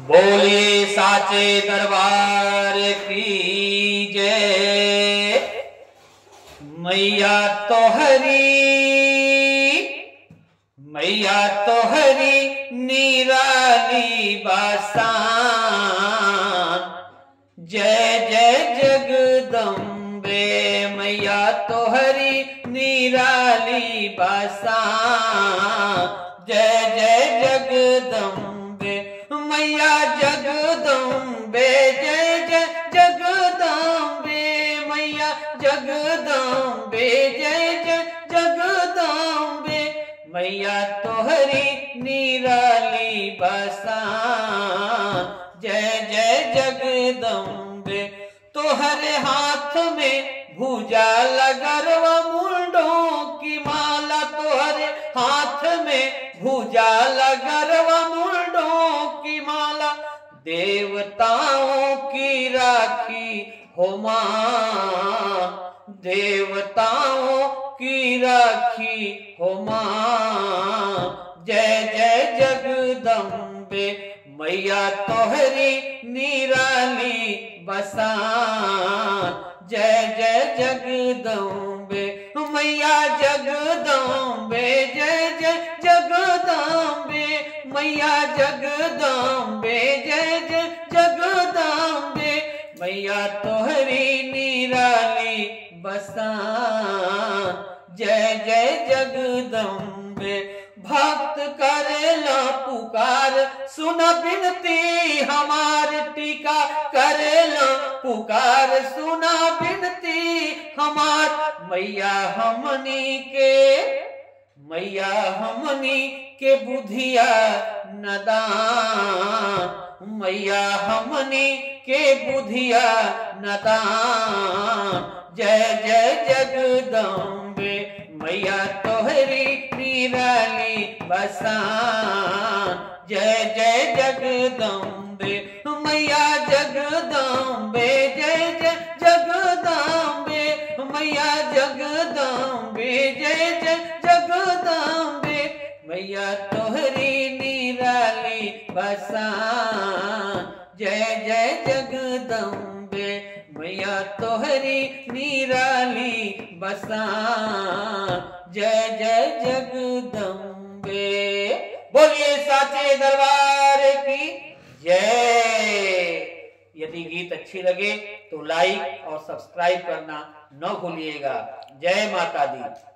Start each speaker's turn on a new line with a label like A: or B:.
A: बोलिए साचे दरबार की जय। मैया तो हरी निराली बासान। जय जय जगदम्बे मैया तो हरी निराली बासान। जय जय जगदम्बे मैया जगदम्बे। जय जय जगदम्बे मैया जगदम्बे। जय जय जगदम्बे मैया तोहरी निराली बसान। जय जय जगदम्बे तोहरे हाथ में भुजाला गरवा मुंडों की माला। तोहरे हाथ में भुजाला गरवा मुंडों की माला। देवताओं की राखी हो मां। देवताओं की राखी हो मां। जय जय जगदम्बे मैया तोहरी निराली बसान। जय जय जगदम्बे मैया जगदम्बे। जय जय जगदम्बे मैया जगदम्बे। जय जय जगदम्बे मैया तोहरी निराली बसान। जय जय जगदम्बे भक्त करेला पुकार सुना बिनती हमार। टीका करेला पुकार सुना बिनती हमार। मैया हमनी के बुधिया नदान। मैया हमनी के बुधिया नदान। जय जय जगदम्बे मैया तोहरी निराली बसान। जय जय जगदम्बे मैया जगदम्बे। जय जय जगदम्बे मैया जगदम्बे। जय जय जगदम्बे मैया तोहरी निराली बसान। जय जय जगदम्बे मैया तोहरी निराली बसान। जय जय जगदम्बे। बोलिए साचे दरबार की जय। यदि गीत अच्छी लगे तो लाइक और सब्सक्राइब करना न भूलिएगा। जय माता दी।